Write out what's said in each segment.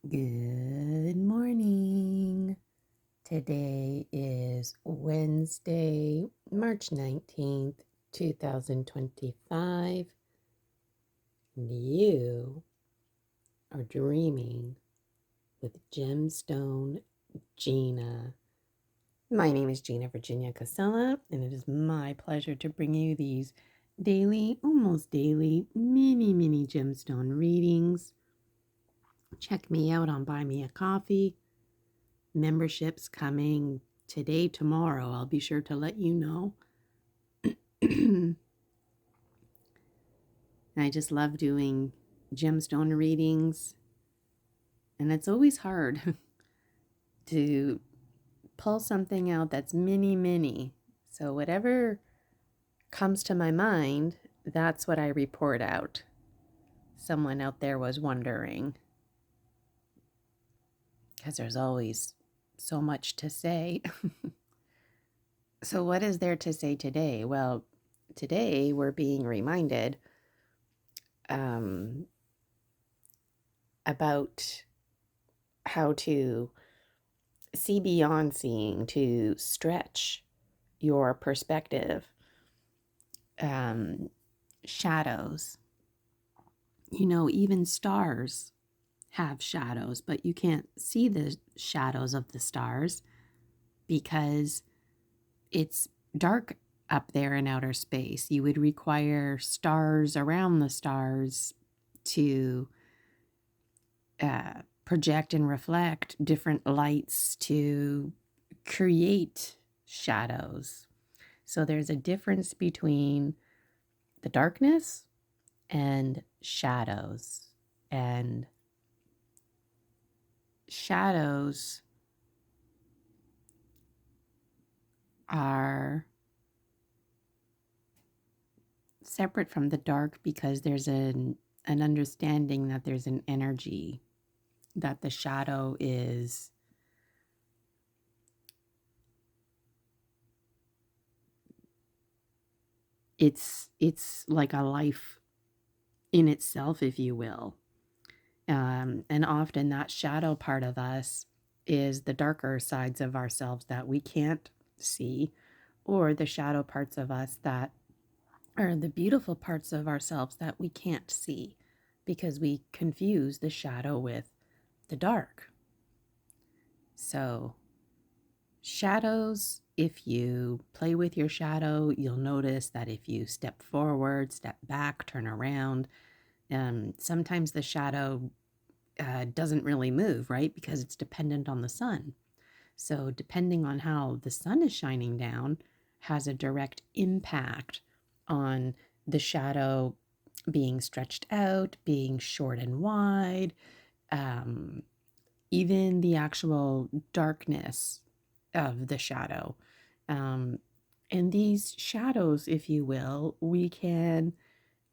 Good morning. Today is Wednesday, March 19th, 2025. And you are dreaming with Gemstone Gina. My name is Gina Virginia Casella, and it is my pleasure to bring you these daily, almost daily, mini gemstone readings. Check me out on Buy Me a Coffee. Memberships coming today, tomorrow. I'll be sure to let you know. I just love doing gemstone readings, and it's always hard to pull something out that's mini. So whatever comes to my mind, that's what I report out. Someone out there was wondering, because there's always so much to say. So what is there to say today? Well, today we're being reminded about how to see beyond seeing, to stretch your perspective. Shadows. Even stars have shadows, but you can't see the shadows of the stars because it's dark up there in outer space. You would require stars around the stars to project and reflect different lights to create shadows. So there's a difference between the darkness and shadows. And shadows are separate from the dark because there's an understanding that there's an energy, that the shadow is it's like a life in itself, if you will. And often that shadow part of us is the darker sides of ourselves that we can't see, or the shadow parts of us that are the beautiful parts of ourselves that we can't see because we confuse the shadow with the dark. So shadows, if you play with your shadow, you'll notice that if you step forward, step back, turn around, sometimes the shadow doesn't really move, right? Because it's dependent on the sun. So depending on how the sun is shining down has a direct impact on the shadow being stretched out, being short and wide, even the actual darkness of the shadow. And these shadows, if you will, we can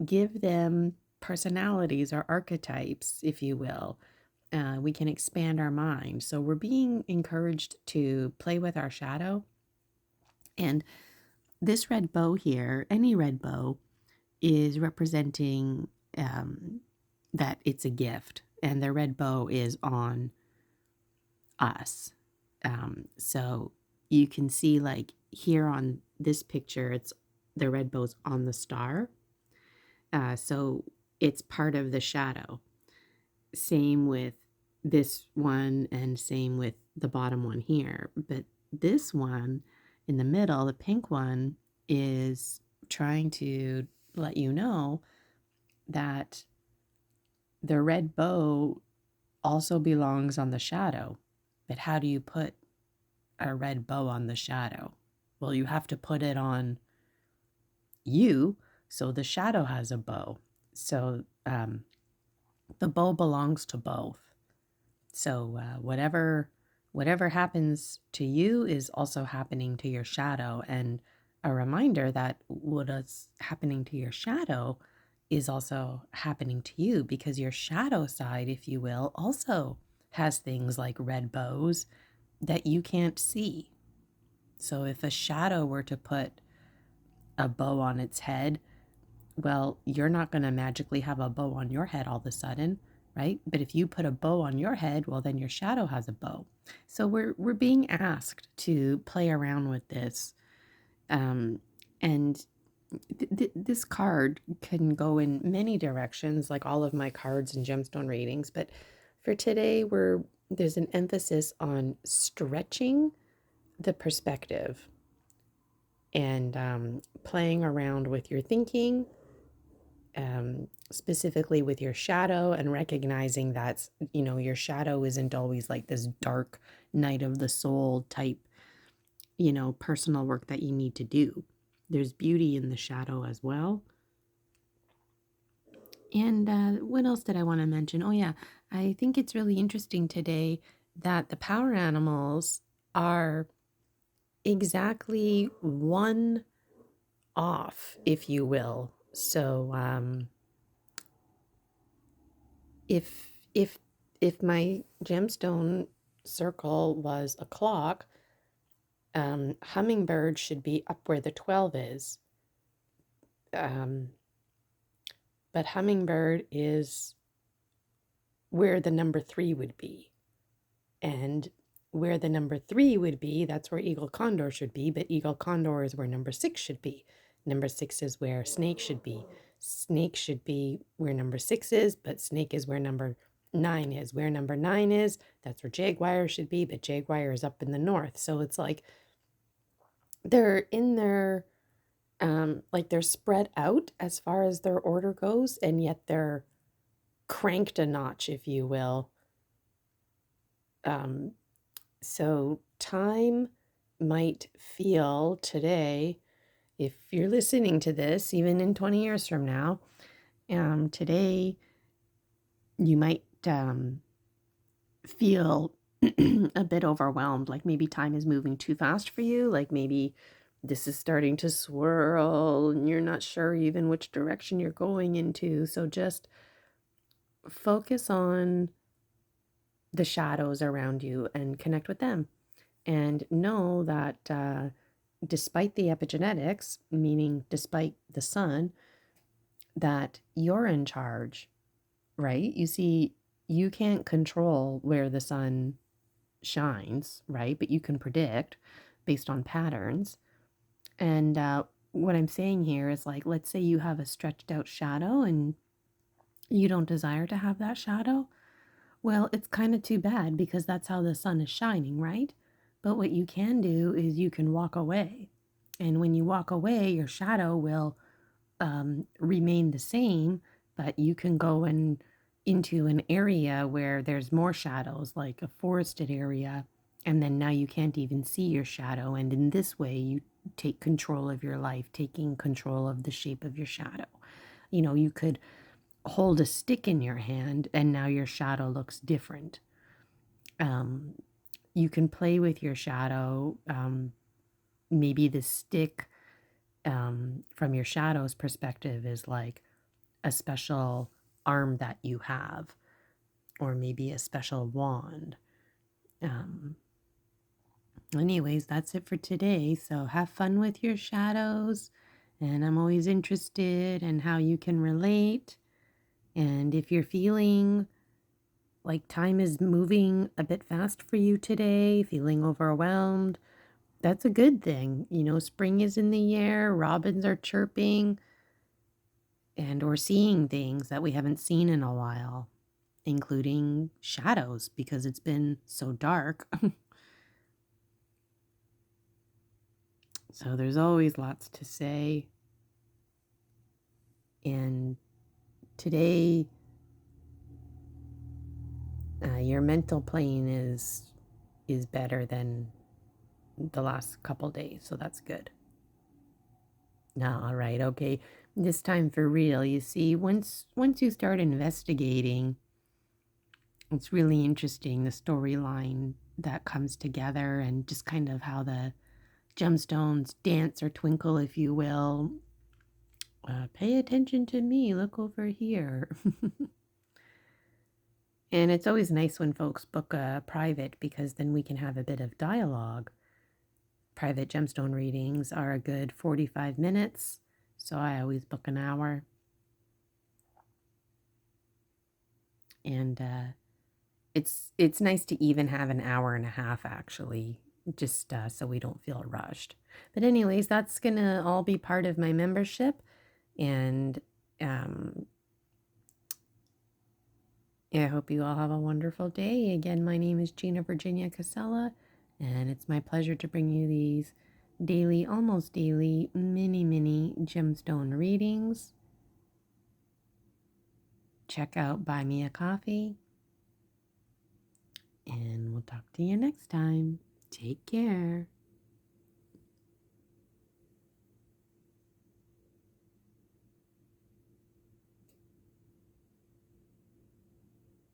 give them personalities or archetypes, if you will. We can expand our mind. So we're being encouraged to play with our shadow. And this red bow here, any red bow, is representing that it's a gift. And the red bow is on us. So you can see, like here on this picture, it's the red bow's on the star. So it's part of the shadow. Same with this one and same with the bottom one here. But this one in the middle, the pink one, is trying to let you know that the red bow also belongs on the shadow. But how do you put a red bow on the shadow? Well, you have to put it on you, so the shadow has a bow. So the bow belongs to both. So whatever happens to you is also happening to your shadow. And a reminder that what is happening to your shadow is also happening to you, because your shadow side, if you will, also has things like red bows that you can't see. So if a shadow were to put a bow on its head, well, you're not going to magically have a bow on your head all of a sudden. right? But if you put a bow on your head, well, then your shadow has a bow. So we're being asked to play around with this, and this card can go in many directions, like all of my cards and gemstone readings. But for today, there's an emphasis on stretching the perspective and playing around with your thinking, specifically with your shadow, and recognizing that, your shadow isn't always like this dark night of the soul type, personal work that you need to do. There's beauty in the shadow as well. And what else did I want to mention? Oh, yeah, I think it's really interesting today that the power animals are exactly one off, if you will. So if my gemstone circle was a clock, hummingbird should be up where the 12 is. But hummingbird is where the number 3 would be. And where the number 3 would be, that's where eagle condor should be. But eagle condor is where number 6 should be. Number 6 is where snake should be. Snake should be where number 6 is, but snake is where number 9 is. Where number 9 is, that's where jaguar should be, but jaguar is up in the north. So it's like they're in their, like they're spread out as far as their order goes, and yet they're cranked a notch, if you will. So time might feel today, if you're listening to this, even in 20 years from now, today you might feel a bit overwhelmed, like maybe time is moving too fast for you, like maybe this is starting to swirl and you're not sure even which direction you're going into. So just focus on the shadows around you and connect with them. And know that despite the epigenetics, meaning despite the sun, that you're in charge, right? You see, you can't control where the sun shines, right? But you can predict based on patterns. And what I'm saying here is, like, let's say you have a stretched out shadow and you don't desire to have that shadow. Well, it's kind of too bad because that's how the sun is shining, right? But what you can do is you can walk away. And when you walk away, your shadow will remain the same, but you can go into an area where there's more shadows, like a forested area, and then now you can't even see your shadow. And in this way, you take control of your life, taking control of the shape of your shadow. You could hold a stick in your hand and now your shadow looks different. You can play with your shadow. Maybe the stick, from your shadow's perspective, is like a special arm that you have, or maybe a special wand. Anyways, that's it for today. So have fun with your shadows. And I'm always interested in how you can relate. And if you're feeling like time is moving a bit fast for you today, feeling overwhelmed, that's a good thing. Spring is in the air, robins are chirping, and we're seeing things that we haven't seen in a while, including shadows because it's been so dark. So there's always lots to say. And today, your mental plane is better than the last couple days, so that's good. No, all right, okay. This time for real. You see, once you start investigating, it's really interesting, the storyline that comes together, and just kind of how the gemstones dance or twinkle, if you will. Pay attention to me. Look over here. And it's always nice when folks book a private, because then we can have a bit of dialogue. Private gemstone readings are a good 45 minutes, so I always book an hour. And it's nice to even have an hour and a half actually, just so we don't feel rushed. But anyways, that's gonna all be part of my membership, and um, I hope you all have a wonderful day. Again, my name is Gina Virginia Casella, and it's my pleasure to bring you these daily, almost daily, mini gemstone readings. Check out Buy Me a Coffee, and we'll talk to you next time. Take care.